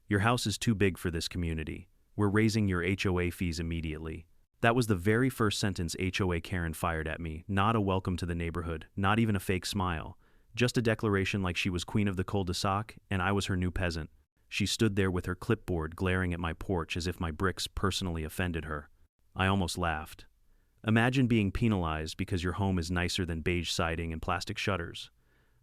Your house is too big for this community. We're raising your HOA fees immediately. That was the very first sentence HOA Karen fired at me, not a welcome to the neighborhood, not even a fake smile. Just a declaration like she was queen of the cul-de-sac and I was her new peasant. She stood there with her clipboard glaring at my porch as if my bricks personally offended her. I almost laughed. Imagine being penalized because your home is nicer than beige siding and plastic shutters.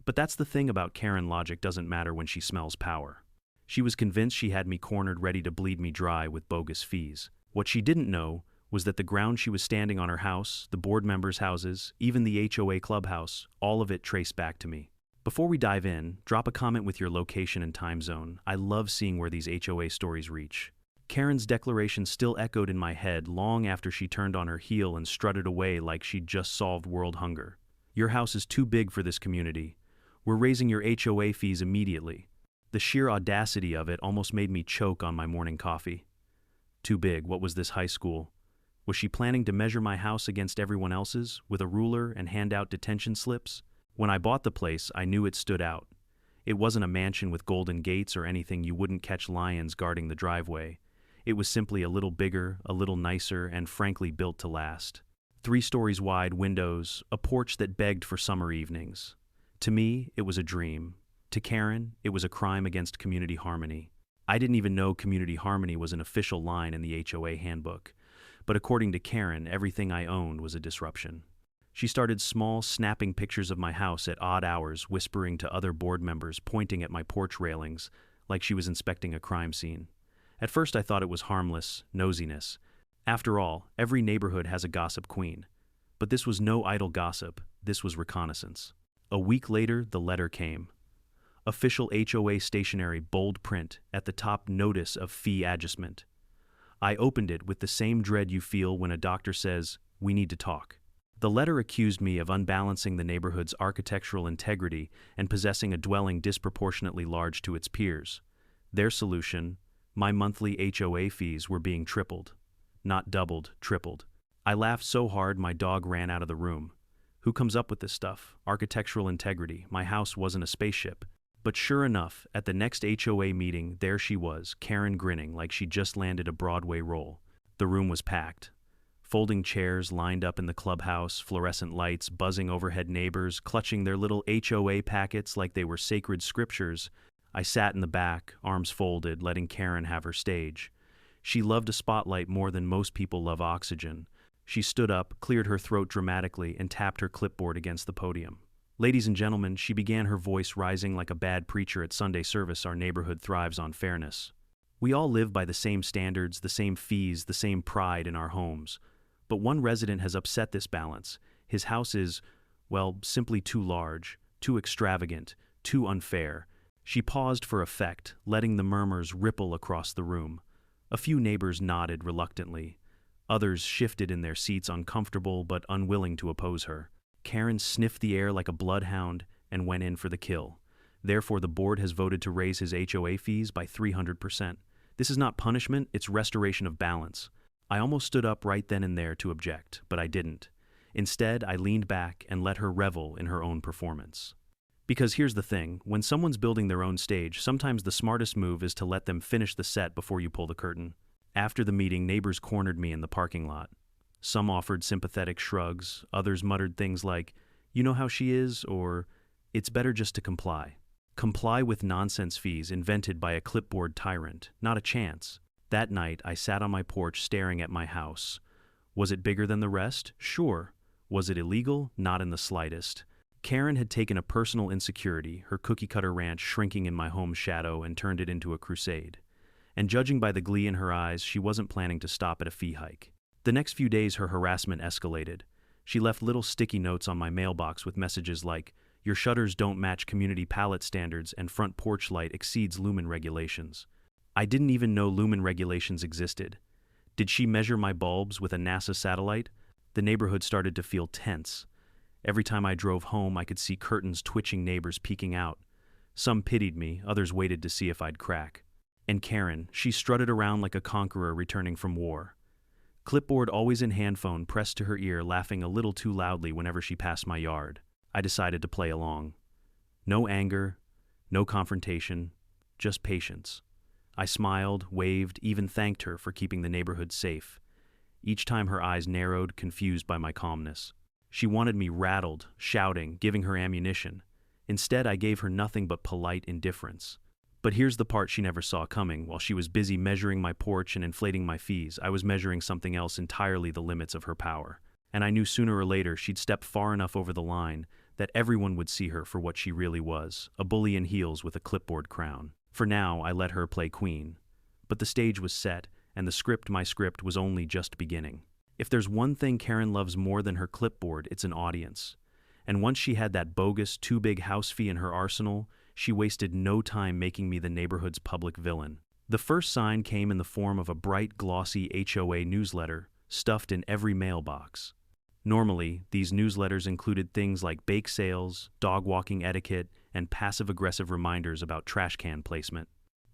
But that's the thing about Karen logic doesn't matter when she smells power. She was convinced she had me cornered, ready to bleed me dry with bogus fees. What she didn't know was that the ground she was standing on, her house, the board members' houses, even the HOA clubhouse, all of it traced back to me. Before we dive in, drop a comment with your location and time zone. I love seeing where these HOA stories reach. Karen's declaration still echoed in my head long after she turned on her heel and strutted away like she'd just solved world hunger. Your house is too big for this community. We're raising your HOA fees immediately. The sheer audacity of it almost made me choke on my morning coffee. Too big, what was this, high school? Was she planning to measure my house against everyone else's, with a ruler and hand out detention slips? When I bought the place, I knew it stood out. It wasn't a mansion with golden gates or anything you wouldn't catch lions guarding the driveway. It was simply a little bigger, a little nicer, and frankly built to last. 3 stories wide windows, a porch that begged for summer evenings. To me, it was a dream. To Karen, it was a crime against community harmony. I didn't even know community harmony was an official line in the HOA handbook. But according to Karen, everything I owned was a disruption. She started small, snapping pictures of my house at odd hours, whispering to other board members, pointing at my porch railings like she was inspecting a crime scene. At first I thought it was harmless, nosiness. After all, every neighborhood has a gossip queen. But this was no idle gossip, this was reconnaissance. A week later, the letter came. Official HOA stationery, bold print, at the top, notice of fee adjustment. I opened it with the same dread you feel when a doctor says, "We need to talk." The letter accused me of unbalancing the neighborhood's architectural integrity and possessing a dwelling disproportionately large to its peers. Their solution: my monthly HOA fees were being tripled. Not doubled, tripled. I laughed so hard my dog ran out of the room. Who comes up with this stuff? Architectural integrity. My house wasn't a spaceship. But sure enough, at the next HOA meeting, there she was, Karen, grinning like she'd just landed a Broadway role. The room was packed. Folding chairs lined up in the clubhouse, fluorescent lights buzzing overhead, neighbors clutching their little HOA packets like they were sacred scriptures. I sat in the back, arms folded, letting Karen have her stage. She loved a spotlight more than most people love oxygen. She stood up, cleared her throat dramatically, and tapped her clipboard against the podium. "Ladies and gentlemen," she began, her voice rising like a bad preacher at Sunday service, "our neighborhood thrives on fairness. We all live by the same standards, the same fees, the same pride in our homes. But one resident has upset this balance. His house is, well, simply too large, too extravagant, too unfair." She paused for effect, letting the murmurs ripple across the room. A few neighbors nodded reluctantly. Others shifted in their seats, uncomfortable but unwilling to oppose her. Karen sniffed the air like a bloodhound and went in for the kill. "Therefore, the board has voted to raise his HOA fees by 300%. This is not punishment, it's restoration of balance." I almost stood up right then and there to object, but I didn't. Instead, I leaned back and let her revel in her own performance. Because here's the thing, when someone's building their own stage, sometimes the smartest move is to let them finish the set before you pull the curtain. After the meeting, neighbors cornered me in the parking lot. Some offered sympathetic shrugs, others muttered things like, "You know how she is," or "It's better just to comply." Comply with nonsense fees invented by a clipboard tyrant. Not a chance. That night, I sat on my porch staring at my house. Was it bigger than the rest? Sure. Was it illegal? Not in the slightest. Karen had taken a personal insecurity, her cookie-cutter ranch shrinking in my home's shadow, and turned it into a crusade. And judging by the glee in her eyes, she wasn't planning to stop at a fee hike. The next few days, her harassment escalated. She left little sticky notes on my mailbox with messages like, "Your shutters don't match community palette standards and front porch light exceeds lumen regulations." I didn't even know lumen regulations existed. Did she measure my bulbs with a NASA satellite? The neighborhood started to feel tense. Every time I drove home, I could see curtains twitching, neighbors peeking out. Some pitied me, others waited to see if I'd crack. And Karen, she strutted around like a conqueror returning from war. Clipboard always in hand, phone pressed to her ear, laughing a little too loudly whenever she passed my yard. I decided to play along. No anger, no confrontation, just patience. I smiled, waved, even thanked her for keeping the neighborhood safe. Each time her eyes narrowed, confused by my calmness. She wanted me rattled, shouting, giving her ammunition. Instead, I gave her nothing but polite indifference. But here's the part she never saw coming. While she was busy measuring my porch and inflating my fees, I was measuring something else entirely the limits of her power. And I knew sooner or later she'd step far enough over the line that everyone would see her for what she really was, a bully in heels with a clipboard crown. For now, I let her play queen. But the stage was set, and my script, was only just beginning. If there's one thing Karen loves more than her clipboard, it's an audience. And once she had that bogus, too-big house fee in her arsenal, she wasted no time making me the neighborhood's public villain. The first sign came in the form of a bright, glossy HOA newsletter stuffed in every mailbox. Normally, these newsletters included things like bake sales, dog walking etiquette, and passive-aggressive reminders about trash can placement.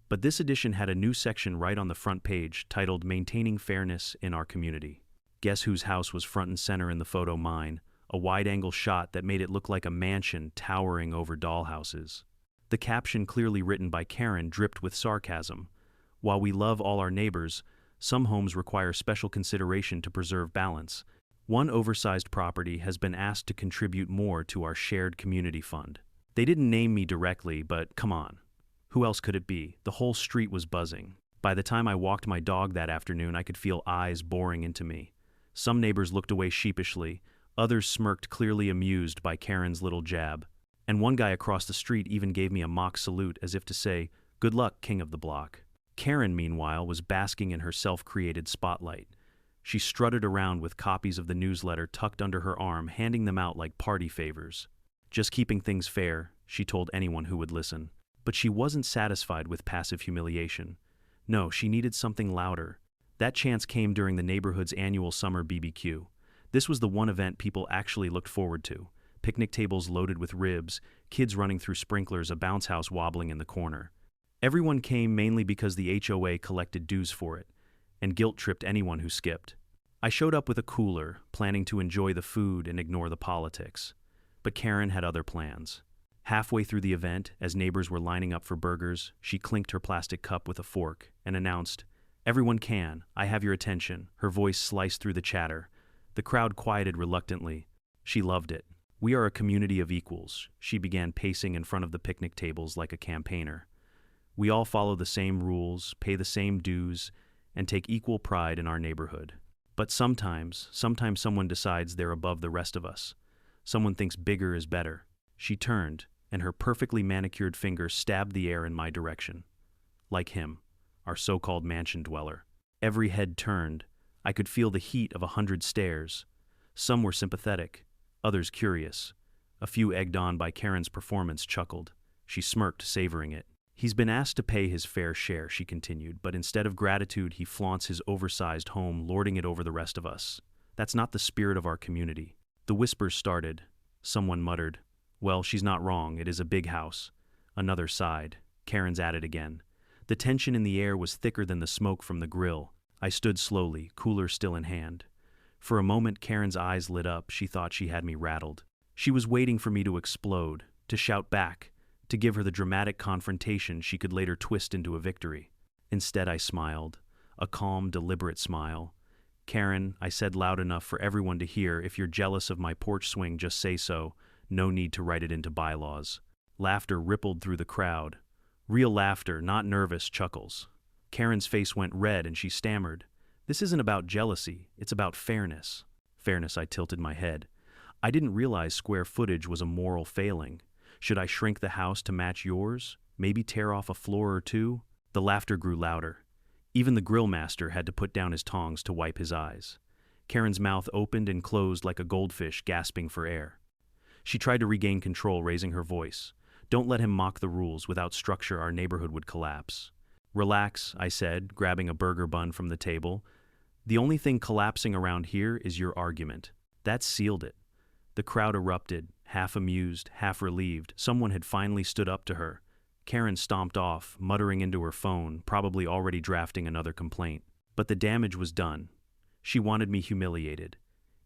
But this edition had a new section right on the front page titled Maintaining Fairness in Our Community. Guess whose house was front and center in the photo? Mine, a wide-angle shot that made it look like a mansion towering over dollhouses. The caption, clearly written by Karen, dripped with sarcasm. While we love all our neighbors, some homes require special consideration to preserve balance. One oversized property has been asked to contribute more to our shared community fund. They didn't name me directly, but come on. Who else could it be? The whole street was buzzing. By the time I walked my dog that afternoon, I could feel eyes boring into me. Some neighbors looked away sheepishly, others smirked, clearly amused by Karen's little jab. And one guy across the street even gave me a mock salute as if to say, "Good luck, king of the block." Karen, meanwhile, was basking in her self-created spotlight. She strutted around with copies of the newsletter tucked under her arm, handing them out like party favors. Just keeping things fair, she told anyone who would listen. But she wasn't satisfied with passive humiliation. No, she needed something louder. That chance came during the neighborhood's annual summer BBQ. This was the one event people actually looked forward to. Picnic tables loaded with ribs, kids running through sprinklers, a bounce house wobbling in the corner. Everyone came mainly because the HOA collected dues for it, and guilt tripped anyone who skipped. I showed up with a cooler, planning to enjoy the food and ignore the politics. But Karen had other plans. Halfway through the event, as neighbors were lining up for burgers, she clinked her plastic cup with a fork and announced, "Everyone can, I have your attention." Her voice sliced through the chatter. The crowd quieted reluctantly. She loved it. "We are a community of equals," she began, pacing in front of the picnic tables like a campaigner. "We all follow the same rules, pay the same dues, and take equal pride in our neighborhood. But sometimes someone decides they're above the rest of us. Someone thinks bigger is better." She turned, and her perfectly manicured fingers stabbed the air in my direction. Like him, our so-called mansion dweller. Every head turned. I could feel the heat of 100 stares. Some were sympathetic, others curious. A few, egged on by Karen's performance, chuckled. She smirked, savoring it. "He's been asked to pay his fair share," she continued, "but instead of gratitude, he flaunts his oversized home, lording it over the rest of us. That's not the spirit of our community." The whispers started. Someone muttered, "Well, she's not wrong, it is a big house." Another sighed. Karen's at it again. The tension in the air was thicker than the smoke from the grill. I stood slowly, cooler still in hand. For a moment, Karen's eyes lit up. She thought she had me rattled. She was waiting for me to explode, to shout back, to give her the dramatic confrontation she could later twist into a victory. Instead, I smiled, a calm, deliberate smile. "Karen," I said loud enough for everyone to hear, "if you're jealous of my porch swing, just say so. No need to write it into bylaws." Laughter rippled through the crowd. Real laughter, not nervous chuckles. Karen's face went red and she stammered, "This isn't about jealousy, it's about fairness." Fairness, I tilted my head. I didn't realize square footage was a moral failing. Should I shrink the house to match yours? Maybe tear off a floor or two? The laughter grew louder. Even the grill master had to put down his tongs to wipe his eyes. Karen's mouth opened and closed like a goldfish gasping for air. She tried to regain control, raising her voice. "Don't let him mock the rules. Without structure, our neighborhood would collapse." "Relax," I said, grabbing a burger bun from the table. "The only thing collapsing around here is your argument." That sealed it. The crowd erupted, half amused, half relieved. Someone had finally stood up to her. Karen stomped off, muttering into her phone, probably already drafting another complaint. But the damage was done. She wanted me humiliated.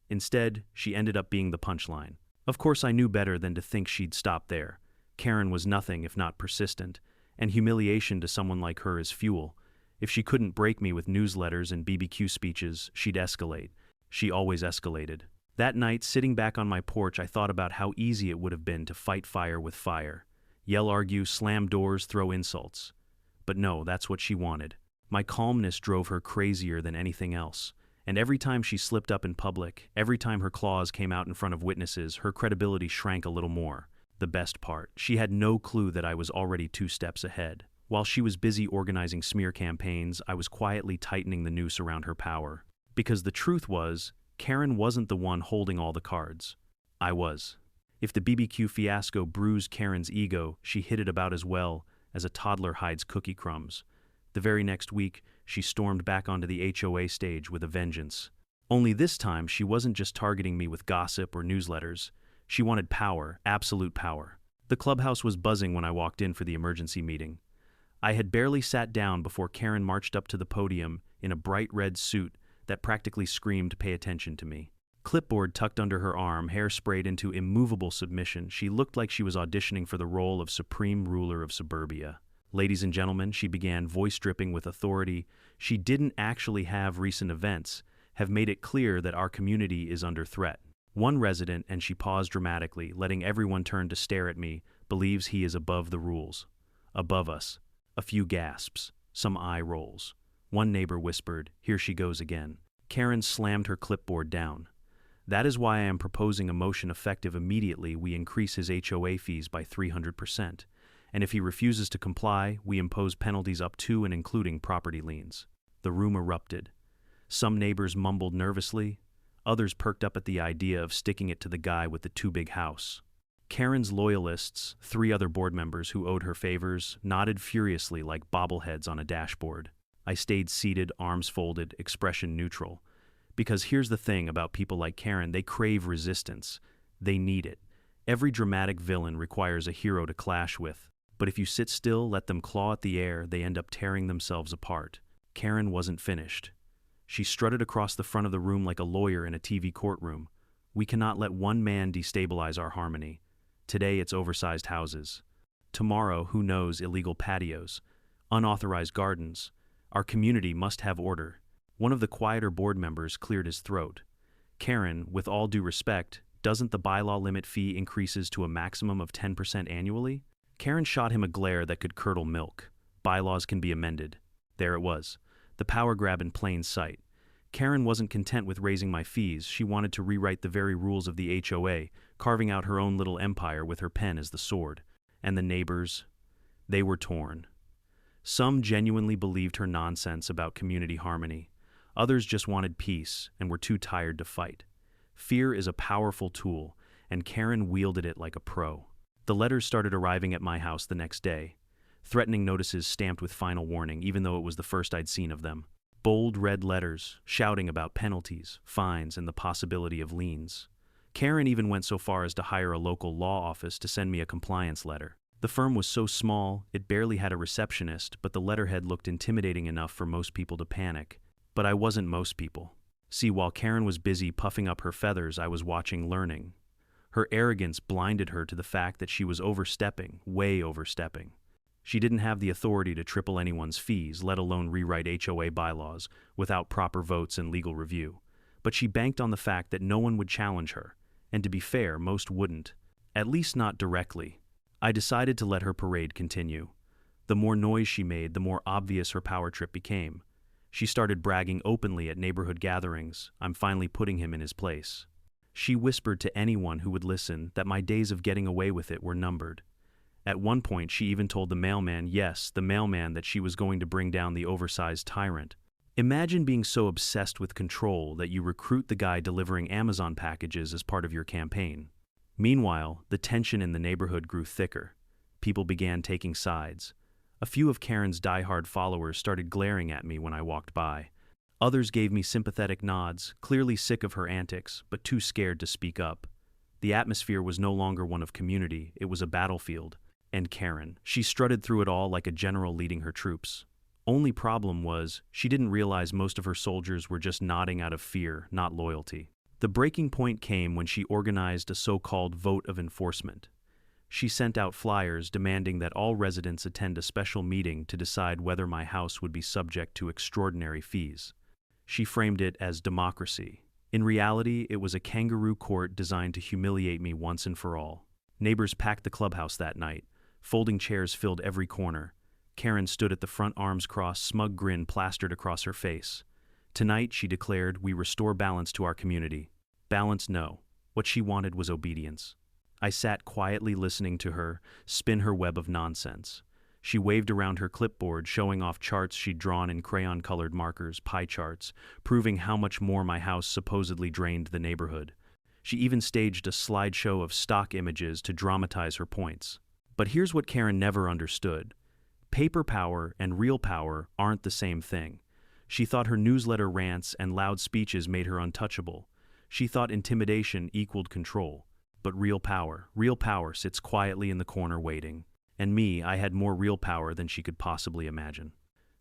Instead, she ended up being the punchline. Of course, I knew better than to think she'd stop there. Karen was nothing if not persistent, And humiliation to someone like her is fuel. If she couldn't break me with newsletters and BBQ speeches, she'd escalate. She always escalated. That night, sitting back on my porch, I thought about how easy it would have been to fight fire with fire. Yell, argue, slam doors, throw insults. But no, that's what she wanted. My calmness drove her crazier than anything else. And every time she slipped up in public, every time her claws came out in front of witnesses, her credibility shrank a little more. The best part, she had no clue that I was already 2 steps ahead. While she was busy organizing smear campaigns, I was quietly tightening the noose around her power. Because the truth was, Karen wasn't the one holding all the cards. I was. If the BBQ fiasco bruised Karen's ego, she hid it about as well as a toddler hides cookie crumbs. The very next week, she stormed back onto the HOA stage with a vengeance. Only this time, she wasn't just targeting me with gossip or newsletters. She wanted power, absolute power. The clubhouse was buzzing when I walked in for the emergency meeting. I had barely sat down before Karen marched up to the podium in a bright red suit that practically screamed, "Pay attention to me." Clipboard tucked under her arm, hair sprayed into immovable submission, she looked like she was auditioning for the role of supreme ruler of suburbia. "Ladies and gentlemen," she began, voice dripping with authority, she didn't actually have recent events, have made it clear that our community is under threat. One resident, and she paused dramatically, letting everyone turn to stare at me, believes he is above the rules. Above us. A few gasps. Some eye rolls. One neighbor whispered, "Here she goes again." Karen slammed her clipboard down. "That is why I am proposing a motion effective immediately. We increase his HOA fees by 300%. And if he refuses to comply, we impose penalties up to and including property liens." The room erupted. Some neighbors mumbled nervously. Others perked up at the idea of sticking it to the guy with the too big house. Karen's loyalists, 3 other board members who owed her favors, nodded furiously like bobbleheads on a dashboard. I stayed seated, arms folded, expression neutral. Because here's the thing about people like Karen, they crave resistance. They need it. Every dramatic villain requires a hero to clash with. But if you sit still, let them claw at the air, they end up tearing themselves apart. Karen wasn't finished. She strutted across the front of the room like a lawyer in a TV courtroom. "We cannot let one man destabilize our harmony. Today it's oversized houses. Tomorrow, who knows, illegal patios, unauthorized gardens. Our community must have order." One of the quieter board members cleared his throat. "Karen, with all due respect, doesn't the bylaw limit fee increases to a maximum of 10% annually?" Karen shot him a glare that could curdle milk. "Bylaws can be amended." There it was. The power grab in plain sight. Karen wasn't content with raising my fees. She wanted to rewrite the very rules of the HOA, carving out her own little empire with her pen as the sword. And the neighbors, they were torn. Some genuinely believed her nonsense about community harmony. Others just wanted peace and were too tired to fight. Fear is a powerful tool, and Karen wielded it like a pro. The letters started arriving at my house the next day. Threatening notices stamped with final warning, even though it was the first I'd seen of them. Bold red letters, shouting about penalties, fines, and the possibility of liens. Karen even went so far as to hire a local law office to send me a compliance letter. The firm was so small, it barely had a receptionist, but the letterhead looked intimidating enough for most people to panic. But I wasn't most people. See, while Karen was busy puffing up her feathers, I was watching, learning. Her arrogance blinded her to the fact that she was overstepping, way overstepping. She didn't have the authority to triple anyone's fees, let alone rewrite HOA bylaws, without proper votes and legal review. But she banked on the fact that no one would challenge her, and to be fair, most wouldn't. At least not directly. I decided to let her parade continue. The more noise she made, the more obvious her power trip became. She started bragging openly at neighborhood gatherings, "I'm finally putting him in his place." She whispered to anyone who would listen that my days of getting away with it were numbered. At one point, she even told the mailman, yes, the mailman, that she was going to bring down the oversized tyrant. Imagine being so obsessed with control that you recruit the guy delivering Amazon packages as part of your campaign. Meanwhile, the tension in the neighborhood grew thicker. People began taking sides. A few of Karen's diehard followers started glaring at me when I walked by. Others gave me sympathetic nods, clearly sick of her antics, but too scared to speak up. The atmosphere was no longer one of community, it was a battlefield. And Karen, she strutted through it all like a general leading her troops. Only problem was, she didn't realize most of her soldiers were just nodding out of fear, not loyalty. The breaking point came when she organized a so-called vote of enforcement. She sent out flyers demanding that all residents attend a special meeting to decide whether my house would be subject to extraordinary fees. She framed it as democracy. In reality, it was a kangaroo court designed to humiliate me once and for all. Neighbors packed the clubhouse that night. Folding chairs filled every corner. Karen stood at the front, arms crossed, smug grin plastered across her face. Tonight, she declared, we restore balance to our community. Balance, no. What she wanted was obedience. I sat quietly listening to her spin her web of nonsense. She waved around her clipboard, showing off charts she'd drawn in crayon-colored markers, pie charts, proving how much more my house supposedly drained the neighborhood. She even staged a slideshow of stock images to dramatize her points. But here's what Karen never understood. Paper power and real power aren't the same thing. She thought her newsletter rants and loud speeches made her untouchable. She thought intimidation equaled control. But real power sits quietly in the corner waiting. And me, I had more real power than she could possibly imagine.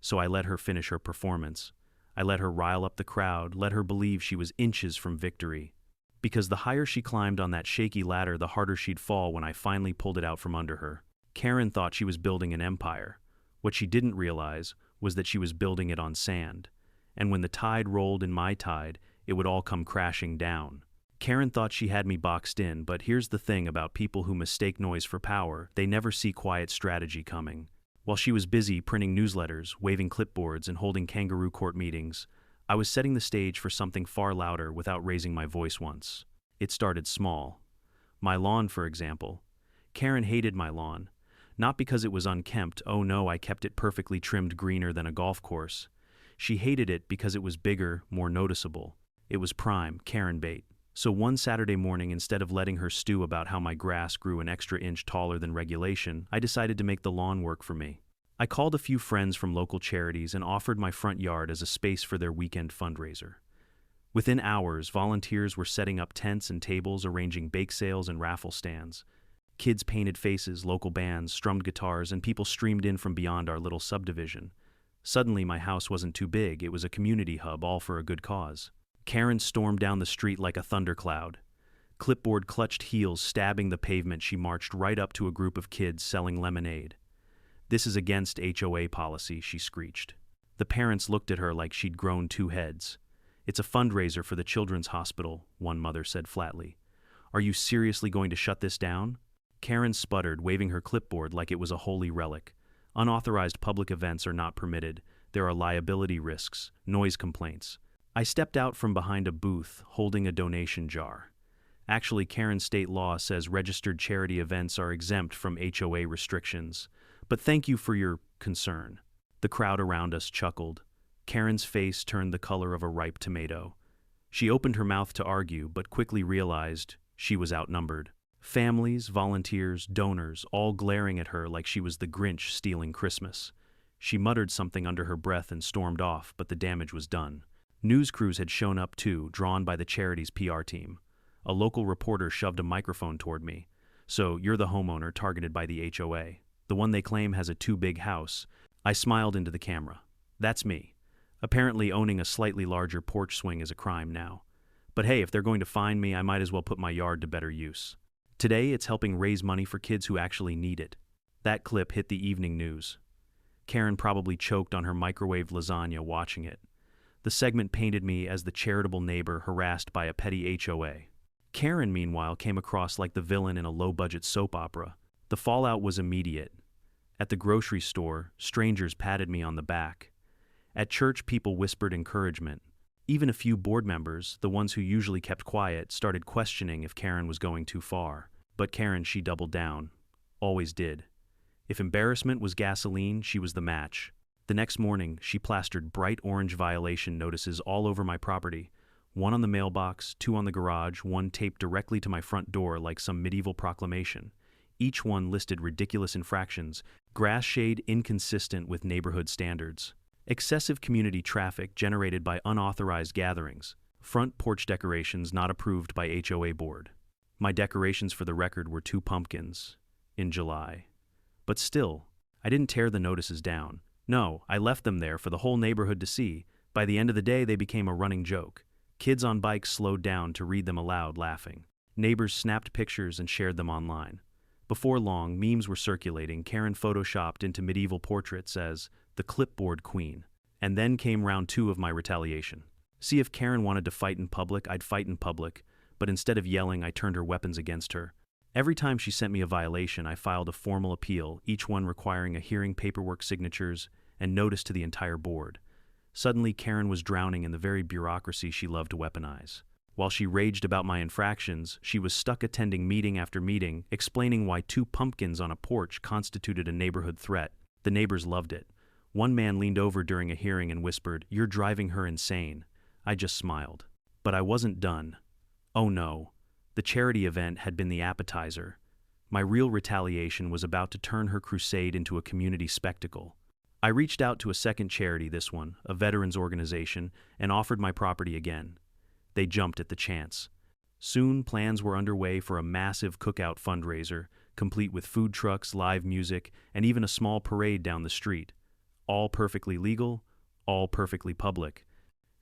So I let her finish her performance. I let her rile up the crowd, let her believe she was inches from victory. Because the higher she climbed on that shaky ladder, the harder she'd fall when I finally pulled it out from under her. Karen thought she was building an empire. What she didn't realize was that she was building it on sand. And when the tide rolled in my tide, it would all come crashing down. Karen thought she had me boxed in, but here's the thing about people who mistake noise for power: they never see quiet strategy coming. While she was busy printing newsletters, waving clipboards, and holding kangaroo court meetings, I was setting the stage for something far louder without raising my voice once. It started small. My lawn, for example. Karen hated my lawn. Not because it was unkempt, oh no, I kept it perfectly trimmed, greener than a golf course. She hated it because it was bigger, more noticeable. It was prime Karen bait. So one Saturday morning, instead of letting her stew about how my grass grew an extra inch taller than regulation, I decided to make the lawn work for me. I called a few friends from local charities and offered my front yard as a space for their weekend fundraiser. Within hours, volunteers were setting up tents and tables, arranging bake sales and raffle stands. Kids painted faces, local bands strummed guitars, and people streamed in from beyond our little subdivision. Suddenly, my house wasn't too big, it was a community hub, all for a good cause. Karen stormed down the street like a thundercloud. Clipboard clutched heels stabbing the pavement, she marched right up to a group of kids selling lemonade. "This is against HOA policy," she screeched. The parents looked at her like she'd grown two heads. "It's a fundraiser for the children's hospital," one mother said flatly. "Are you seriously going to shut this down?" Karen sputtered, waving her clipboard like it was a holy relic. "Unauthorized public events are not permitted. There are liability risks, noise complaints." I stepped out from behind a booth, holding a donation jar. Actually, Karen's state law says registered charity events are exempt from HOA restrictions. But thank you for your concern. The crowd around us chuckled. Karen's face turned the color of a ripe tomato. She opened her mouth to argue, but quickly realized she was outnumbered. Families, volunteers, donors, all glaring at her like she was the Grinch stealing Christmas. She muttered something under her breath and stormed off, but the damage was done. News crews had shown up too, drawn by the charity's PR team. A local reporter shoved a microphone toward me. "So, you're the homeowner targeted by the HOA. The one they claim has a too big house." I smiled into the camera. "That's me. Apparently owning a slightly larger porch swing is a crime now. But hey, if they're going to fine me, I might as well put my yard to better use. Today, it's helping raise money for kids who actually need it." That clip hit the evening news. Karen probably choked on her microwaved lasagna watching it. The segment painted me as the charitable neighbor harassed by a petty HOA. Karen, meanwhile, came across like the villain in a low-budget soap opera. The fallout was immediate. At the grocery store, strangers patted me on the back. At church, people whispered encouragement. Even a few board members, the ones who usually kept quiet, started questioning if Karen was going too far. But Karen, she doubled down. Always did. If embarrassment was gasoline, she was the match. The next morning, she plastered bright orange violation notices all over my property. One on the mailbox, two on the garage, one taped directly to my front door like some medieval proclamation. Each one listed ridiculous infractions: grass shade inconsistent with neighborhood standards, excessive community traffic generated by unauthorized gatherings, front porch decorations not approved by HOA board. My decorations, for the record, were 2 pumpkins in July. But still, I didn't tear the notices down. No, I left them there for the whole neighborhood to see. By the end of the day, they became a running joke. Kids on bikes slowed down to read them aloud, laughing. Neighbors snapped pictures and shared them online. Before long, memes were circulating. Karen photoshopped into medieval portraits as the clipboard queen. And then came round 2 of my retaliation. See, if Karen wanted to fight in public, I'd fight in public, but instead of yelling, I turned her weapons against her. Every time she sent me a violation, I filed a formal appeal, each one requiring a hearing, paperwork, signatures, and notice to the entire board. Suddenly, Karen was drowning in the very bureaucracy she loved to weaponize. While she raged about my infractions, she was stuck attending meeting after meeting, explaining why 2 pumpkins on a porch constituted a neighborhood threat. The neighbors loved it. One man leaned over during a hearing and whispered, "You're driving her insane." I just smiled. But I wasn't done. Oh no. The charity event had been the appetizer. My real retaliation was about to turn her crusade into a community spectacle. I reached out to a second charity, this one, a veterans organization, and offered my property again. They jumped at the chance. Soon, plans were underway for a massive cookout fundraiser, complete with food trucks, live music, and even a small parade down the street. All perfectly legal, all perfectly public,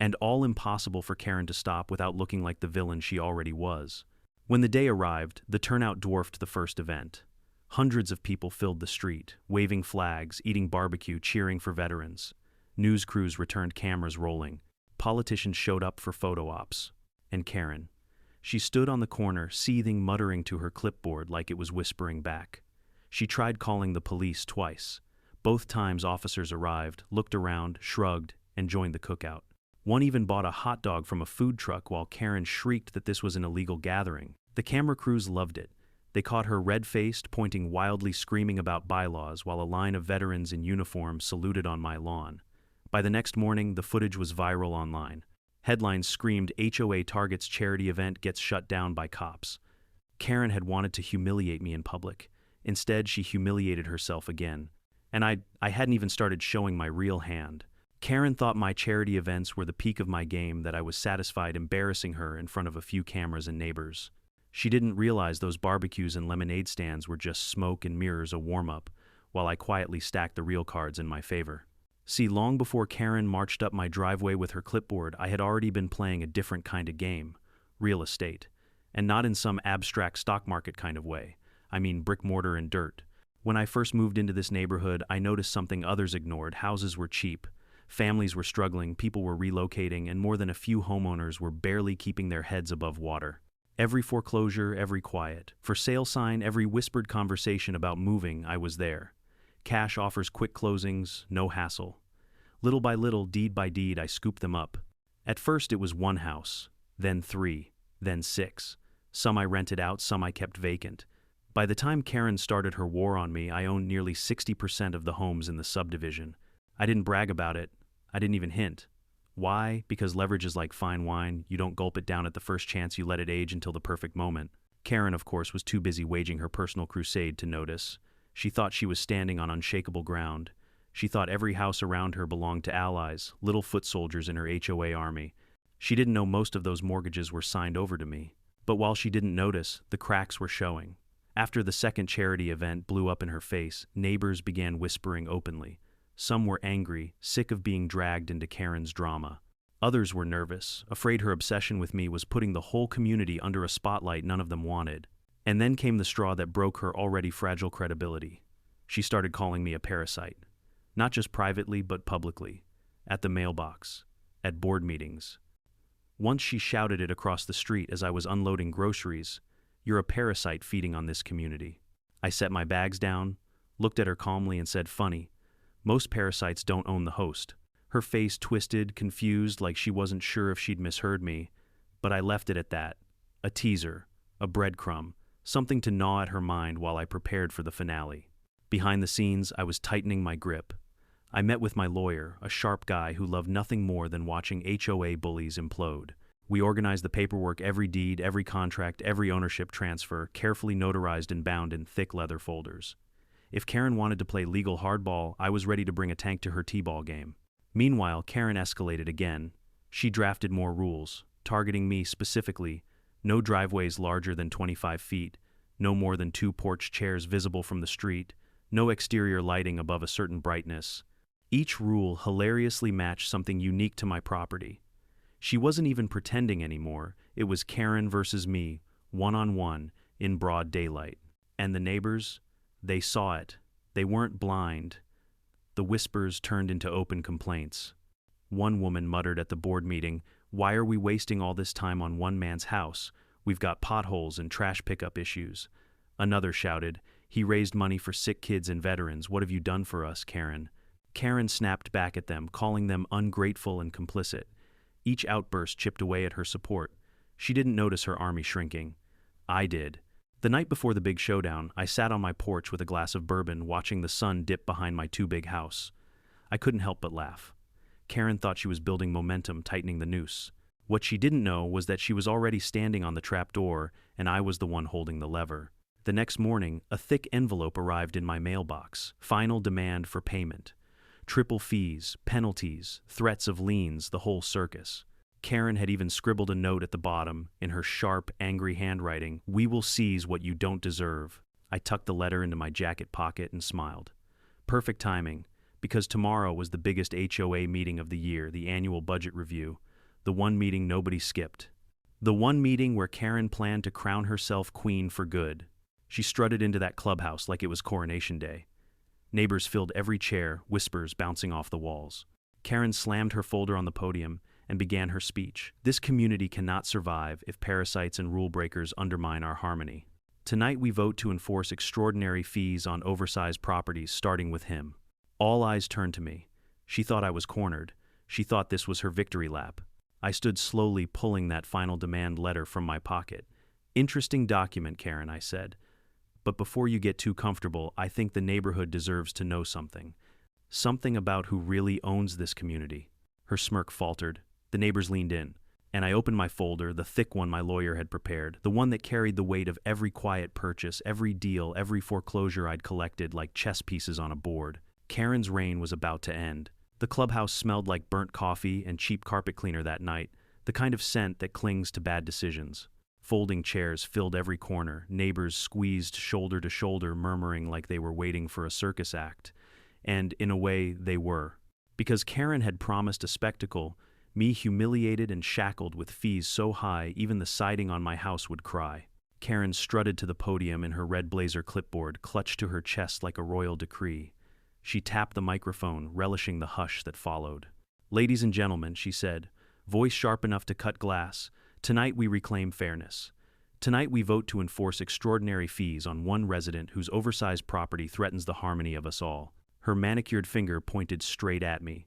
and all impossible for Karen to stop without looking like the villain she already was. When the day arrived, the turnout dwarfed the first event. Hundreds of people filled the street, waving flags, eating barbecue, cheering for veterans. News crews returned, cameras rolling. Politicians showed up for photo ops. And Karen. She stood on the corner, seething, muttering to her clipboard like it was whispering back. She tried calling the police twice. Both times officers arrived, looked around, shrugged, and joined the cookout. One even bought a hot dog from a food truck while Karen shrieked that this was an illegal gathering. The camera crews loved it. They caught her red-faced, pointing wildly, screaming about bylaws while a line of veterans in uniform saluted on my lawn. By the next morning, the footage was viral online. Headlines screamed, "HOA targets charity event gets shut down by cops." Karen had wanted to humiliate me in public. Instead, she humiliated herself again. And I hadn't even started showing my real hand. Karen thought my charity events were the peak of my game, that I was satisfied embarrassing her in front of a few cameras and neighbors. She didn't realize those barbecues and lemonade stands were just smoke and mirrors, a warm-up, while I quietly stacked the real cards in my favor. See, long before Karen marched up my driveway with her clipboard, I had already been playing a different kind of game, real estate. And not in some abstract stock market kind of way. I mean brick, mortar, and dirt. When I first moved into this neighborhood, I noticed something others ignored. Houses were cheap. Families were struggling, people were relocating, and more than a few homeowners were barely keeping their heads above water. Every foreclosure, every quiet for sale sign, every whispered conversation about moving, I was there. Cash offers, quick closings, no hassle. Little by little, deed by deed, I scooped them up. At first it was 1 house, then 3, then 6. Some I rented out, some I kept vacant. By the time Karen started her war on me, I owned nearly 60% of the homes in the subdivision. I didn't brag about it. I didn't even hint. Why? Because leverage is like fine wine. You don't gulp it down at the first chance, you let it age until the perfect moment. Karen, of course, was too busy waging her personal crusade to notice. She thought she was standing on unshakable ground. She thought every house around her belonged to allies, little foot soldiers in her HOA army. She didn't know most of those mortgages were signed over to me. But while she didn't notice, the cracks were showing. After the second charity event blew up in her face, neighbors began whispering openly. Some were angry, sick of being dragged into Karen's drama. Others were nervous, afraid her obsession with me was putting the whole community under a spotlight none of them wanted. And then came the straw that broke her already fragile credibility. She started calling me a parasite. Not just privately, but publicly. At the mailbox. At board meetings. Once she shouted it across the street as I was unloading groceries. "You're a parasite feeding on this community." I set my bags down, looked at her calmly and said, "Funny. Most parasites don't own the host." Her face twisted, confused, like she wasn't sure if she'd misheard me, but I left it at that. A teaser, a breadcrumb, something to gnaw at her mind while I prepared for the finale. Behind the scenes, I was tightening my grip. I met with my lawyer, a sharp guy who loved nothing more than watching HOA bullies implode. We organized the paperwork, every deed, every contract, every ownership transfer, carefully notarized and bound in thick leather folders. If Karen wanted to play legal hardball, I was ready to bring a tank to her t-ball game. Meanwhile, Karen escalated again. She drafted more rules, targeting me specifically. No driveways larger than 25 feet, no more than 2 porch chairs visible from the street, no exterior lighting above a certain brightness. Each rule hilariously matched something unique to my property. She wasn't even pretending anymore. It was Karen versus me, one-on-one, in broad daylight. And the neighbors? They saw it. They weren't blind. The whispers turned into open complaints. One woman muttered at the board meeting, "Why are we wasting all this time on one man's house? We've got potholes and trash pickup issues." Another shouted, "He raised money for sick kids and veterans. What have you done for us, Karen?" Karen snapped back at them, calling them ungrateful and complicit. Each outburst chipped away at her support. She didn't notice her army shrinking. I did. The night before the big showdown, I sat on my porch with a glass of bourbon, watching the sun dip behind my too big house. I couldn't help but laugh. Karen thought she was building momentum, tightening the noose. What she didn't know was that she was already standing on the trap door, and I was the one holding the lever. The next morning, a thick envelope arrived in my mailbox. Final demand for payment. Triple fees, penalties, threats of liens, the whole circus. Karen had even scribbled a note at the bottom, in her sharp, angry handwriting, "We will seize what you don't deserve." I tucked the letter into my jacket pocket and smiled. Perfect timing, because tomorrow was the biggest HOA meeting of the year, the annual budget review, the one meeting nobody skipped. The one meeting where Karen planned to crown herself queen for good. She strutted into that clubhouse like it was Coronation Day. Neighbors filled every chair, whispers bouncing off the walls. Karen slammed her folder on the podium and began her speech. "This community cannot survive if parasites and rule breakers undermine our harmony. Tonight we vote to enforce extraordinary fees on oversized properties, starting with him." All eyes turned to me. She thought I was cornered. She thought this was her victory lap. I stood slowly pulling that final demand letter from my pocket. "Interesting document, Karen," I said. "But before you get too comfortable, I think the neighborhood deserves to know something. Something about who really owns this community." Her smirk faltered. The neighbors leaned in, and I opened my folder, the thick one my lawyer had prepared, the one that carried the weight of every quiet purchase, every deal, every foreclosure I'd collected like chess pieces on a board. Karen's reign was about to end. The clubhouse smelled like burnt coffee and cheap carpet cleaner that night, the kind of scent that clings to bad decisions. Folding chairs filled every corner, neighbors squeezed shoulder to shoulder, murmuring like they were waiting for a circus act. And, in a way, they were. Because Karen had promised a spectacle, me humiliated and shackled with fees so high even the siding on my house would cry. Karen strutted to the podium in her red blazer clipboard, clutched to her chest like a royal decree. She tapped the microphone, relishing the hush that followed. "Ladies and gentlemen," she said, voice sharp enough to cut glass, "tonight we reclaim fairness. Tonight we vote to enforce extraordinary fees on one resident whose oversized property threatens the harmony of us all." Her manicured finger pointed straight at me.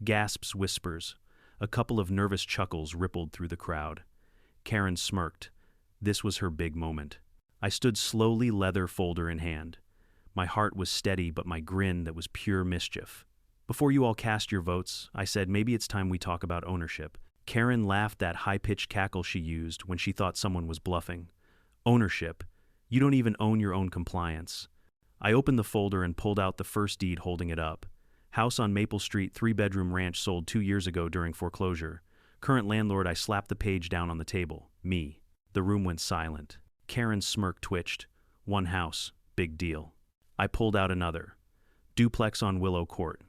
Gasps, whispers. A couple of nervous chuckles rippled through the crowd. Karen smirked. This was her big moment. I stood slowly, leather folder in hand. My heart was steady, but my grin that was pure mischief. "Before you all cast your votes," I said, "maybe it's time we talk about ownership." Karen laughed that high-pitched cackle she used when she thought someone was bluffing. "Ownership? You don't even own your own compliance." I opened the folder and pulled out the first deed, holding it up. "House on Maple Street, 3-bedroom ranch sold 2 years ago during foreclosure. Current landlord." I slapped the page down on the table. Me. The room went silent. Karen's smirk twitched. "One house. Big deal." I pulled out another. "Duplex on Willow Court.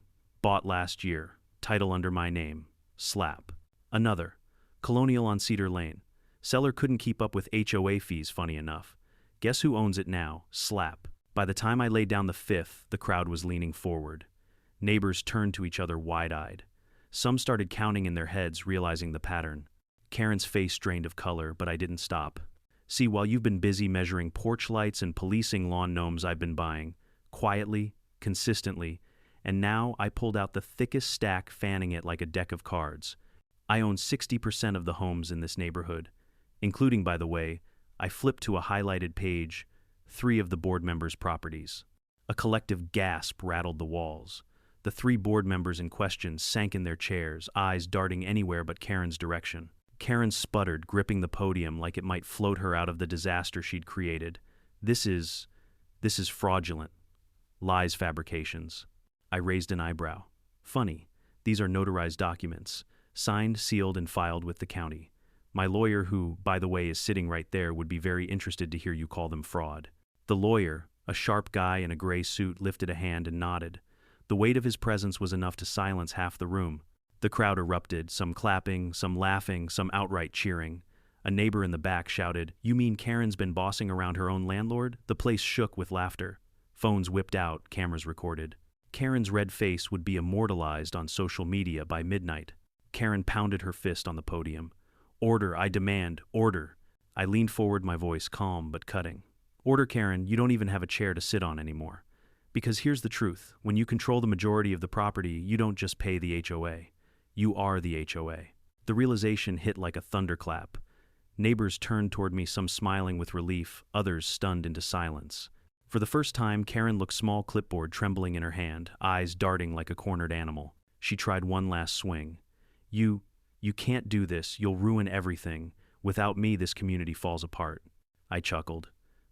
Bought last year. Title under my name." Slap. Another. "Colonial on Cedar Lane. Seller couldn't keep up with HOA fees, funny enough. Guess who owns it now?" Slap. By the time I laid down the fifth, the crowd was leaning forward. Neighbors turned to each other wide-eyed. Some started counting in their heads, realizing the pattern. Karen's face drained of color, but I didn't stop. "See, while you've been busy measuring porch lights and policing lawn gnomes, I've been buying. Quietly, consistently, and now I pulled out the thickest stack, fanning it like a deck of cards. I own 60% of the homes in this neighborhood, including, by the way, I flipped to a highlighted page, 3 of the board members' properties." A collective gasp rattled the walls. The 3 board members in question sank in their chairs, eyes darting anywhere but Karen's direction. Karen sputtered, gripping the podium like it might float her out of the disaster she'd created. This is fraudulent. Lies, fabrications." I raised an eyebrow. "Funny. These are notarized documents, signed, sealed, and filed with the county. My lawyer, who, by the way, is sitting right there, would be very interested to hear you call them fraud." The lawyer, a sharp guy in a gray suit, lifted a hand and nodded. The weight of his presence was enough to silence half the room. The crowd erupted, some clapping, some laughing, some outright cheering. A neighbor in the back shouted, "You mean Karen's been bossing around her own landlord?" The place shook with laughter. Phones whipped out, cameras recorded. Karen's red face would be immortalized on social media by midnight. Karen pounded her fist on the podium. "Order, I demand, order." I leaned forward, my voice calm but cutting. "Order, Karen, you don't even have a chair to sit on anymore. Because here's the truth, when you control the majority of the property, you don't just pay the HOA. You are the HOA. The realization hit like a thunderclap. Neighbors turned toward me, some smiling with relief, others stunned into silence. For the first time, Karen looked small, clipboard trembling in her hand, eyes darting like a cornered animal. She tried one last swing. You can't do this, you'll ruin everything. Without me, this community falls apart." I chuckled.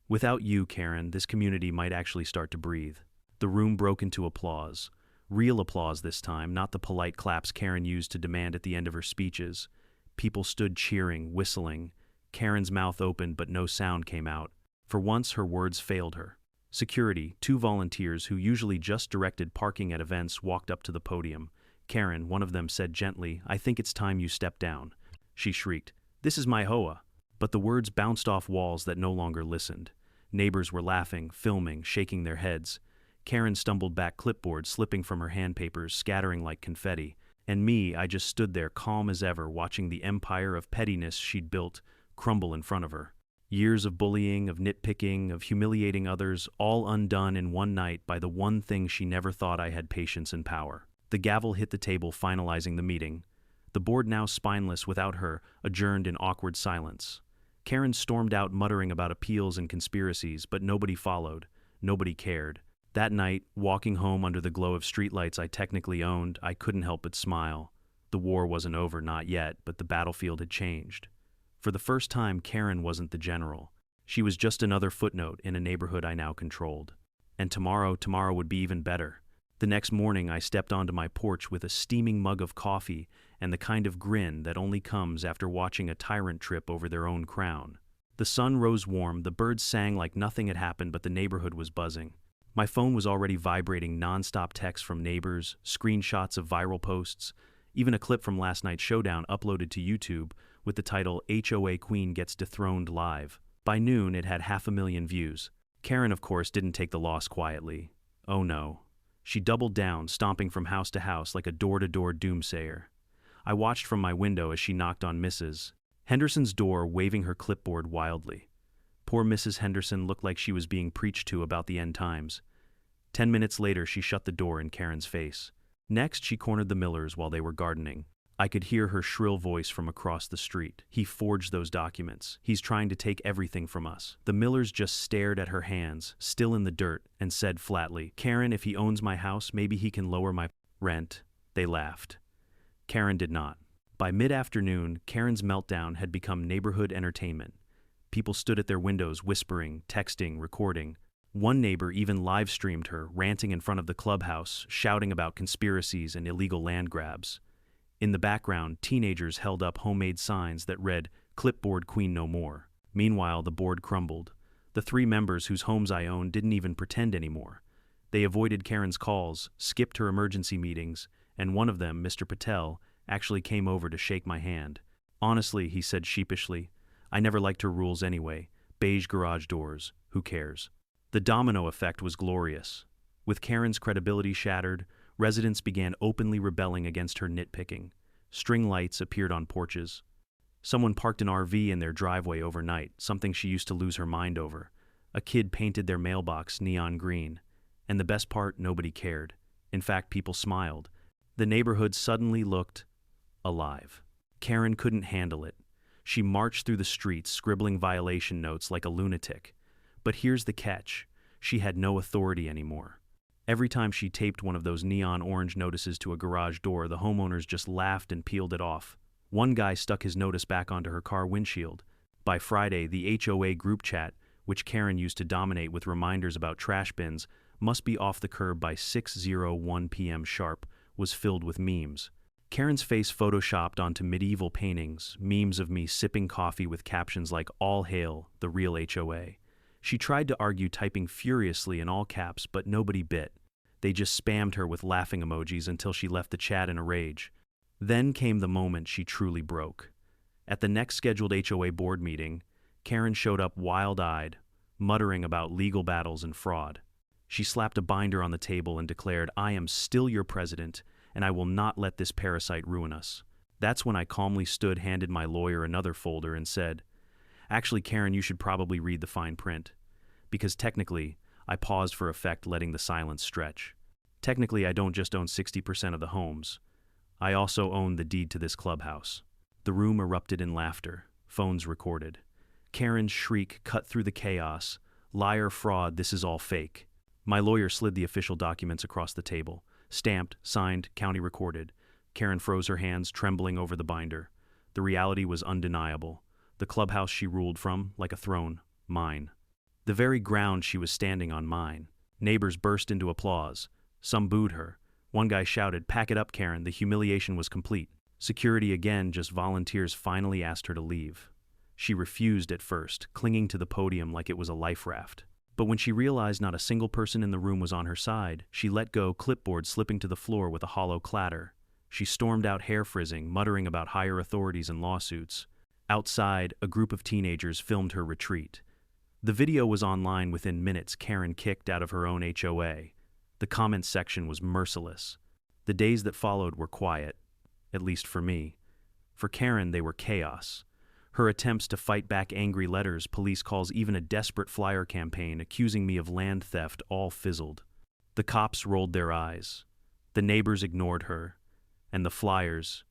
"Without you, Karen, this community might actually start to breathe." The room broke into applause. Real applause this time, not the polite claps Karen used to demand at the end of her speeches. People stood cheering, whistling. Karen's mouth opened, but no sound came out. For once, her words failed her. Security, 2 volunteers who usually just directed parking at events, walked up to the podium. "Karen," one of them said gently, "I think it's time you step down." She shrieked, "This is my HOA." But the words bounced off walls that no longer listened. Neighbors were laughing, filming, shaking their heads. Karen stumbled back, clipboard slipping from her handpapers, scattering like confetti. And me, I just stood there calm as ever, watching the empire of pettiness she'd built crumble in front of her. Years of bullying, of nitpicking, of humiliating others, all undone in one night by the one thing she never thought I had: patience and power. The gavel hit the table, finalizing the meeting. The board, now spineless without her, adjourned in awkward silence. Karen stormed out, muttering about appeals and conspiracies, but nobody followed. Nobody cared. That night, walking home under the glow of streetlights I technically owned, I couldn't help but smile. The war wasn't over, not yet, but the battlefield had changed. For the first time, Karen wasn't the general. She was just another footnote in a neighborhood I now controlled. And tomorrow would be even better. The next morning, I stepped onto my porch with a steaming mug of coffee and the kind of grin that only comes after watching a tyrant trip over their own crown. The sun rose warm, the birds sang like nothing had happened, but the neighborhood was buzzing. My phone was already vibrating, non-stop texts from neighbors, screenshots of viral posts, even a clip from last night's showdown uploaded to YouTube with the title "HOA Queen Gets Dethroned Live." By noon, it had 500,000 views. Karen, of course, didn't take the loss quietly. Oh no. She doubled down, stomping from house to house like a door-to-door doomsayer. I watched from my window as she knocked on Mrs. Henderson's door, waving her clipboard wildly. Poor Mrs. Henderson looked like she was being preached to about the end times. 10 minutes later, she shut the door in Karen's face. Next, she cornered the Millers while they were gardening. I could hear her shrill voice from across the street. "He forged those documents. He's trying to take everything from us." The Millers just stared at her hands, still in the dirt, and said flatly, "Karen, if he owns my house, maybe he can lower my rent." They laughed. Karen did not. By mid-afternoon, Karen's meltdown had become neighborhood entertainment. People stood at their windows, whispering, texting, recording. One neighbor even live-streamed her, ranting in front of the clubhouse, shouting about conspiracies and illegal land grabs. In the background, teenagers held up homemade signs that read, "Clipboard Queen no more." Meanwhile, the board crumbled. The 3 members whose homes I owned didn't even pretend anymore. They avoided Karen's calls, skipped her emergency meetings, and one of them, Mr. Patel, actually came over to shake my hand. "Honestly," he said sheepishly, "I never liked her rules anyway. Beige garage doors, who cares?" The domino effect was glorious. With Karen's credibility shattered, residents began openly rebelling against her nitpicking. String lights appeared on porches. Someone parked an RV in their driveway overnight, something she used to lose her mind over. A kid painted their mailbox neon green. And the best part, nobody cared. In fact, people smiled. The neighborhood suddenly looked alive. Karen couldn't handle it. She marched through the streets, scribbling violation notes like a lunatic. But here's the catch. She had no authority anymore. Every time she taped one of those neon orange notices to a garage door, the homeowners just laughed and peeled it off. One guy stuck his notice back onto her car windshield. By Friday, the HOA group chat, which Karen used to dominate with reminders about trash bins, must be off the curb by 6:01 p.m. sharp, was filled with memes. Karen's face photoshopped onto medieval paintings, memes of me sipping coffee with captions like "All hail, the real HOA." She tried to argue, typing furiously in all caps, but nobody bit. They just spammed her with laughing emojis until she left the chat in a rage. Then came the moment she truly broke. At the next scheduled HOA board meeting, Karen showed up wild-eyed, muttering about legal battles and fraud. She slapped a binder on the table and declared, "I am still your president, and I will not let this parasite ruin us." That's when I calmly stood, handed my lawyer another folder, and said, "Actually, Karen, you should probably read the fine print." Because technically, I paused for effect, letting the silence stretch. Technically, I don't just own 60% of the homes. I also own the deed to this clubhouse. The room erupted in laughter. Phones recorded. Karen's shriek cut through the chaos. "Liar, fraud, this is all fake." My lawyer slid the official documents across the table. Stamped, signed, county recorded. Karen froze her hands, trembling over the binder. The reality was undeniable. The clubhouse she ruled from, like a throne, mine. The very ground she was standing on, mine. Neighbors burst into applause. Some booed her. One guy shouted, "Pack it up, Karen, the humiliation was complete." Security again, just volunteers, finally asked her to leave. She refused at first, clinging to the podium like it was a life raft. But when she realized not a single person in the room was on her side, she let go, clipboard slipping to the floor with a hollow clatter. She stormed out, hair frizzing, muttering about higher authorities and lawsuits. Outside, a group of teenagers filmed her retreat. The video was online within minutes. Karen kicked out of her own HOA. The comments section was merciless. The days that followed were quiet, at least for me. For Karen, they were chaos. Her attempts to fight back, angry letters, police calls, even a desperate flyer campaign accusing me of land theft, all fizzled. The cops rolled their eyes. The neighbors ignored her. And the flyers,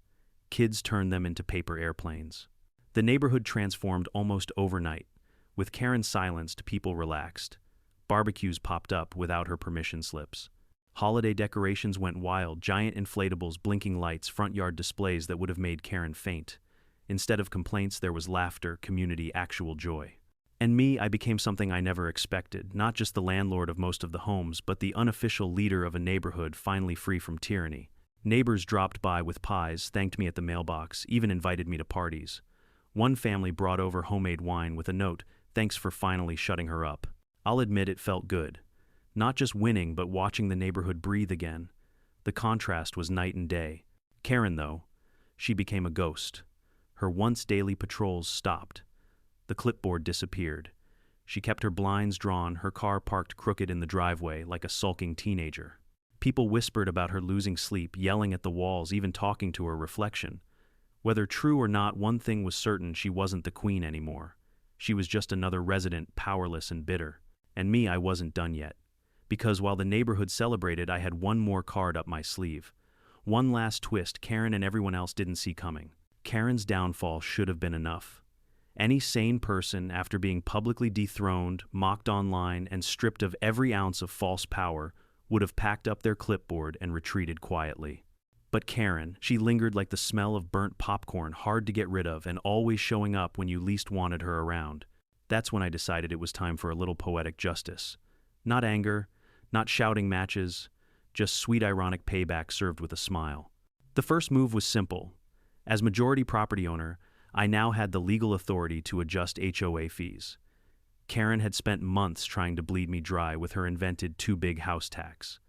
kids turned them into paper airplanes. The neighborhood transformed almost overnight. With Karen silenced, people relaxed. BBQs popped up without her permission slips. Holiday decorations went wild, giant inflatables, blinking lights, front yard displays that would have made Karen faint. Instead of complaints, there was laughter, community, actual joy. And me, I became something I never expected, not just the landlord of most of the homes, but the unofficial leader of a neighborhood finally free from tyranny. Neighbors dropped by with pies, thanked me at the mailbox, even invited me to parties. One family brought over homemade wine with a note, "Thanks for finally shutting her up." I'll admit it felt good. Not just winning, but watching the neighborhood breathe again. The contrast was night and day. Karen, though, she became a ghost. Her once daily patrols stopped. The clipboard disappeared. She kept her blinds drawn, her car parked crooked in the driveway like a sulking teenager. People whispered about her losing sleep, yelling at the walls, even talking to her reflection. Whether true or not, one thing was certain: she wasn't the queen anymore. She was just another resident, powerless and bitter. And me, I wasn't done yet. Because while the neighborhood celebrated, I had one more card up my sleeve. One last twist Karen and everyone else didn't see coming. Karen's downfall should have been enough. Any sane person, after being publicly dethroned, mocked online, and stripped of every ounce of false power, would have packed up their clipboard and retreated quietly. But Karen, she lingered like the smell of burnt popcorn, hard to get rid of, and always showing up when you least wanted her around. That's when I decided it was time for a little poetic justice. Not anger, not shouting matches, just sweet ironic payback served with a smile. The first move was simple. As majority property owner, I now had the legal authority to adjust HOA fees. Karen had spent months trying to bleed me dry with her invented too big house tax.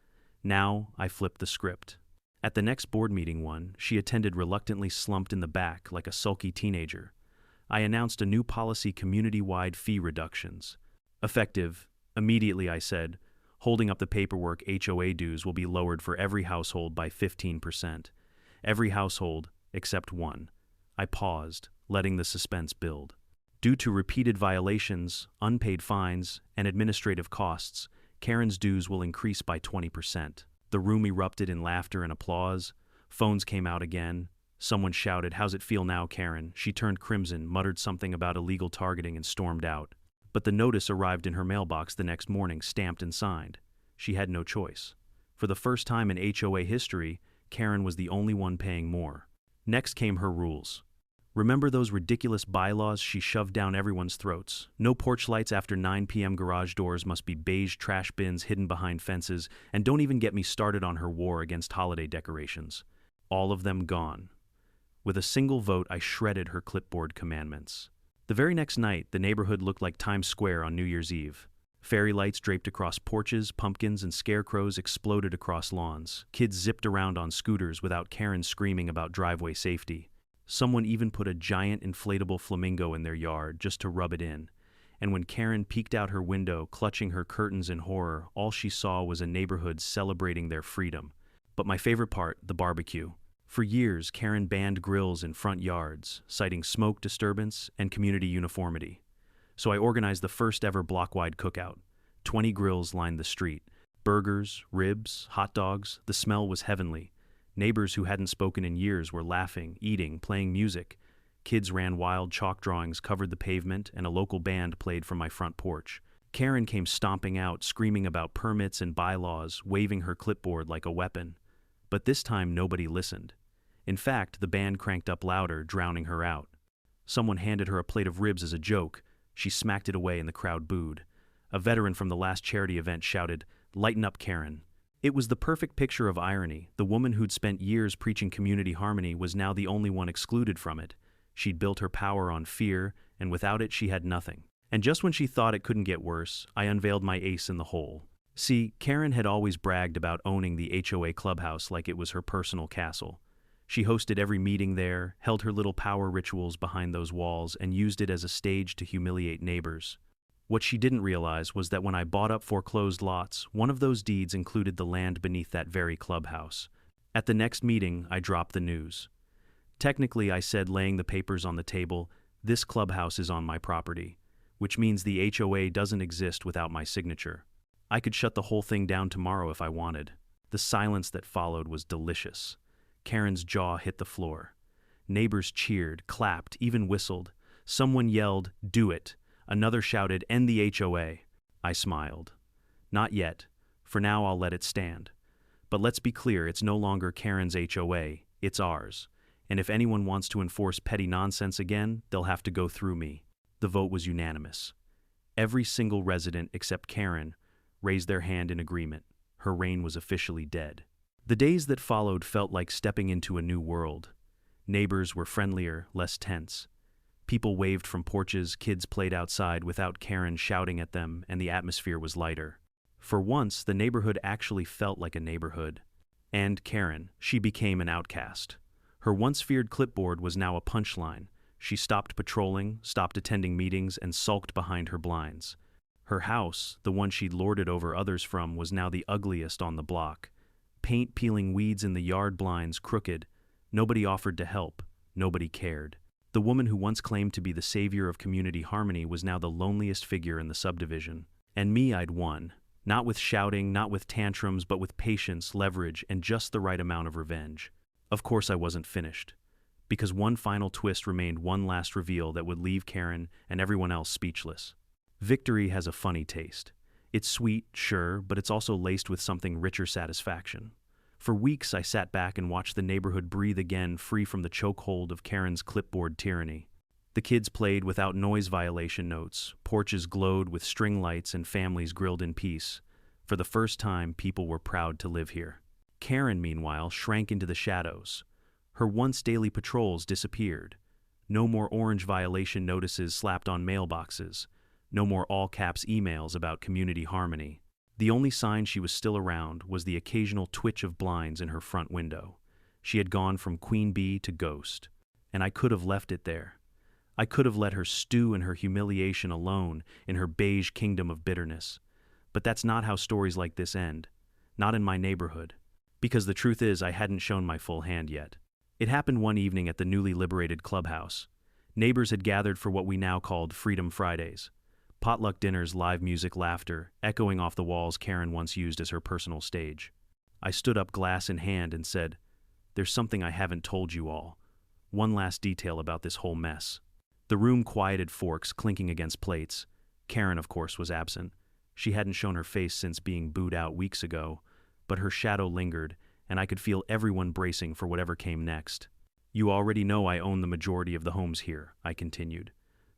Now I flipped the script. At the next board meeting she attended reluctantly, slumped in the back like a sulky teenager. I announced a new policy: community-wide fee reductions. Effective immediately, I said, holding up the paperwork. HOA dues will be lowered for every household by 15%. Every household except one. I paused, letting the suspense build. Due to repeated violations, unpaid fines, and administrative costs, Karen's dues will increase by 20%. The room erupted in laughter and applause. Phones came out again. Someone shouted, "How's it feel now, Karen?" She turned crimson, muttered something about illegal targeting, and stormed out. But the notice arrived in her mailbox the next morning, stamped and signed. She had no choice. For the first time in HOA history, Karen was the only one paying more. Next came her rules. Remember those ridiculous bylaws she shoved down everyone's throats? No porch lights after 9 p.m., garage doors must be beige trash bins hidden behind fences, and don't even get me started on her war against holiday decorations. All of them gone. With a single vote, I shredded her clipboard commandments. The very next night, the neighborhood looked like Times Square on New Year's Eve. Fairy lights draped across porches, pumpkins and scarecrows exploded across lawns. Kids zipped around on scooters without Karen screaming about driveway safety. Someone even put a giant inflatable flamingo in their yard just to rub it in. And when Karen peeked out her window, clutching her curtains in horror, all she saw was a neighborhood celebrating their freedom. But my favorite part, the barbecue. For years, Karen banned grills in front yards, citing smoke disturbance and community uniformity. So I organized the first ever block-wide cookout. 20 grills lined the street. Burgers, ribs, hot dogs, the smell was heavenly. Neighbors who hadn't spoken in years were laughing, eating, playing music. Kids ran wild chalk drawings, covered the pavement, and a local band played from my front porch. Karen came stomping out, screaming about permits and bylaws, waving her clipboard like a weapon. But this time nobody listened. In fact, the band cranked up louder, drowning her out. Someone handed her a plate of ribs as a joke. She smacked it away and the crowd booed. A veteran from the last charity event shouted, "Lighten up, Karen." It was the perfect picture of irony. The woman who'd spent years preaching community harmony was now the only one excluded from it. She'd built her power on fear, and without it she had nothing. And just when she thought it couldn't get worse, I unveiled my ace in the hole. See, Karen had always bragged about owning the HOA clubhouse like it was her personal castle. She hosted every meeting there, held her little power rituals behind those walls, and used it as a stage to humiliate neighbors. What she didn't realize was that when I bought up foreclosed lots, one of those deeds included the land beneath that very clubhouse. At the next meeting, I dropped the news. Technically, I said, laying the papers on the table, this clubhouse is on my property, which means the HOA doesn't exist without my signature. I could shut the whole thing down tomorrow if I wanted. The silence that followed was delicious. Karen's jaw hit the floor. Neighbors cheered, clapped, even whistled. Someone yelled, "Do it." Another shouted, "End the HOA." I smiled. Not yet. For now, I'll let it stand. But let's be clear, it's no longer Karen's HOA, it's ours. And if anyone wants to enforce petty nonsense again, they'll have to go through me. The vote was unanimous. Every single resident except Karen raised their hand in agreement. Her reign was officially dead. The days that followed felt like stepping into a new world. Neighbors were friendlier, less tense. People waved from porches, kids played outside without Karen shouting at them, and the atmosphere was lighter. For once, the neighborhood actually felt like a neighborhood. And Karen, she became an outcast. Her once feared clipboard was now a punchline. She stopped patrolling, stopped attending meetings, and sulked behind her blinds. Her house, the one she'd lorded over others from, was now the ugliest on the block. Paint peeling, weeds in the yard, blinds crooked. Nobody offered to help. Nobody cared. The woman who once claimed to be the savior of community harmony was now the loneliest figure in the subdivision. And me, I'd won. Not with shouting, not with tantrums, but with patience, leverage, and just the right amount of revenge. Of course I wasn't finished. Because one final twist remained, one last reveal that would leave Karen and everyone else speechless. Victory has a funny taste. It's sweet, sure, but it's also laced with something richer: satisfaction. For weeks I sat back and watched the neighborhood breathe again, free from the chokehold of Karen's clipboard tyranny. The kids played without noise violation notes, porches glowed with string lights, and families grilled in peace. For the first time, people were proud to live here. Karen, meanwhile, shrank into the shadows. Her once daily patrols disappeared. No more orange violation notices slapped on mailboxes. No more all-caps emails about community harmony. The only sign she was still around was the occasional twitch of blinds in her front window. She had gone from queen bee to ghost. And I could have left it there. I could have let her stew in her humiliation alone, in her beige kingdom of bitterness. But that's not how stories like this end. Not in my neighborhood. Because the truth is, I hadn't shown my full hand yet. It happened one evening at the newly liberated clubhouse. Neighbors had gathered for what we now called Freedom Fridays. Potluck dinners, live music, laughter, echoing off the walls Karen once used as her personal stage. I stood up, glass in hand, and said, "There's something I haven't told you all. One last detail about this whole mess." The room quieted, forks clinking against plates. Karen, of course, was absent. She hadn't shown her face since being booed out weeks ago, but her shadow lingered, and I could feel everyone bracing for whatever came next. "You already know I own the majority of the homes here," I continued.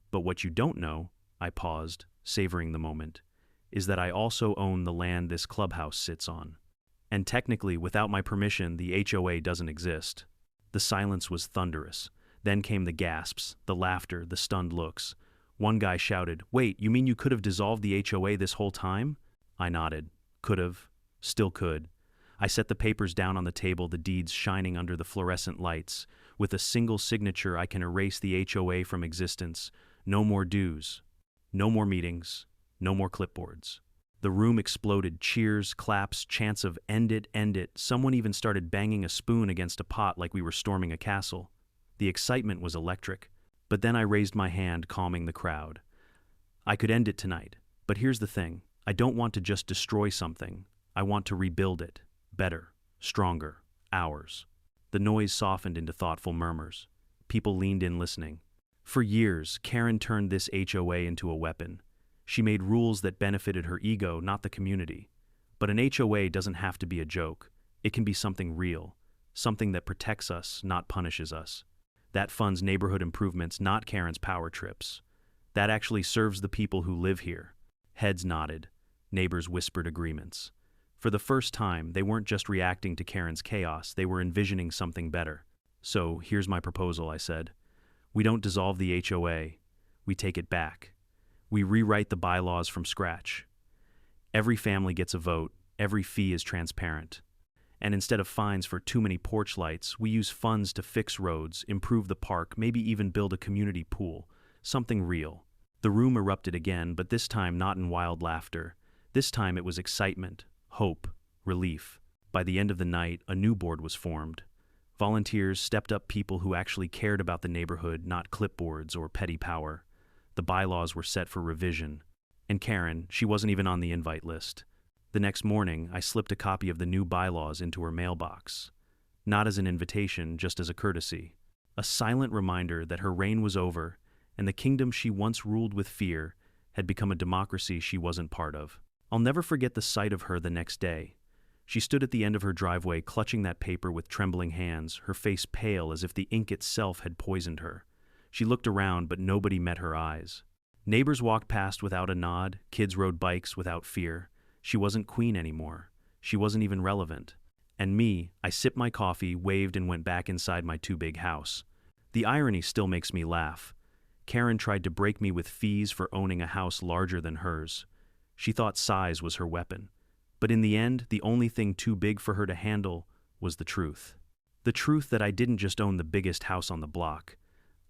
"But what you don't know," I paused, savoring the moment, "is that I also own the land this clubhouse sits on. And technically, without my permission, the HOA doesn't exist." The silence was thunderous. Then came the gasps, the laughter, the stunned looks. One guy shouted, "Wait, you mean you could have dissolved the HOA this whole time?" I nodded. Could have. Still could. I set the papers down on the table, the deeds shining under the fluorescent lights. With a single signature, I can erase the HOA from existence. No more dues. No more meetings. No more clipboards. The room exploded. Cheers, claps, chants of end it, end it. Someone even started banging a spoon against a pot like we were storming a castle. The excitement was electric. But then I raised my hand, calming the crowd. I could end it tonight. But here's the thing. I don't want to just destroy something. I want to rebuild it. Better. Stronger. Ours. The noise softened into thoughtful murmurs. People leaned in listening. For years, Karen turned this HOA into a weapon. She made rules that benefited her ego, not the community. But an HOA doesn't have to be a joke. It can be something real, something that protects us, not punishes us. That funds neighborhood improvements, not Karen's power trips. That actually serves the people who live here. Heads nodded. Neighbors whispered agreements. For the first time, they weren't just reacting to Karen's chaos, they were envisioning something better. So, here's my proposal, I said. We don't dissolve the HOA. We take it back. We rewrite the bylaws from scratch. Every family gets a vote. Every fee is transparent. And instead of fines for too many porch lights, we use funds to fix roads, improve the park, maybe even build a community pool. Something real. The room erupted again, but this time not in wild laughter. This time it was excitement, hope, relief. By the end of the night, a new board was formed. Volunteers stepped up, people who actually cared about the neighborhood, not clipboards or petty power. The bylaws were set for revision. And Karen, she wasn't even on the invite list. The next morning, I slipped a copy of the new bylaws into her mailbox. Not as an invitation, just as a courtesy. A silent reminder that her reign was over, and the kingdom she once ruled with fear had become a democracy she wasn't part of. I'll never forget the sight of her the next day. She stood at the end of her driveway, clutching that paper with trembling hands, her face pale as if the ink itself had poisoned her. She looked around, but nobody met her eyes. Neighbors walked past without a nod, kids rode bikes without fear. She wasn't queen anymore. She wasn't even relevant. And me, I sipped my coffee, waved, and went back inside my too big house. The irony still makes me laugh. Karen tried to break me with fees for owning a house larger than hers. She thought size was her weapon. But in the end, the only thing too big for her to handle was the truth. The truth that I didn't just own the biggest house on the block.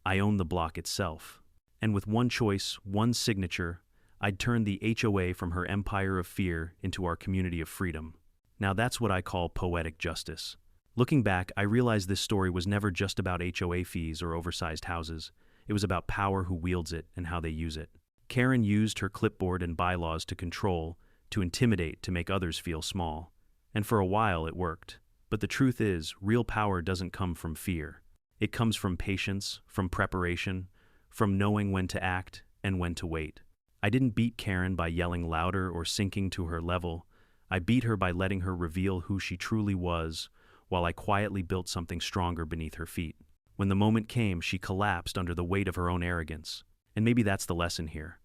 I owned the block itself. And with one choice, one signature, I'd turned the HOA from her empire of fear into our community of freedom. Now that's what I call poetic justice. Looking back, I realized this story was never just about HOA fees or oversized houses. It was about power, who wields it, and how they use it. Karen used her clipboard and bylaws to control, to intimidate, to make others feel small. And for a while it worked. But the truth is, real power doesn't come from fear. It comes from patience, from preparation, from knowing when to act and when to wait. I didn't beat Karen by yelling louder or sinking to her level. I beat her by letting her reveal who she truly was, while I quietly built something stronger beneath her feet. When the moment came, she collapsed under the weight of her own arrogance. And maybe that's the lesson here.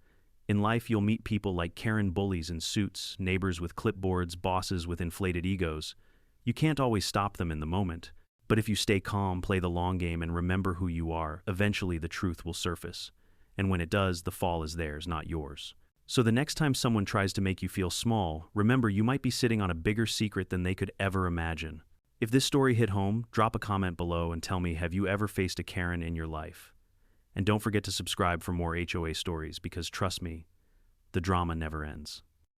In life, you'll meet people like Karen bullies in suits, neighbors with clipboards, bosses with inflated egos. You can't always stop them in the moment. But if you stay calm, play the long game, and remember who you are, eventually the truth will surface. And when it does, the fall is theirs, not yours. So the next time someone tries to make you feel small, remember you might be sitting on a bigger secret than they could ever imagine. If this story hit home, drop a comment below and tell me, have you ever faced a Karen in your life? And don't forget to subscribe for more HOA stories, because trust me, the drama never ends.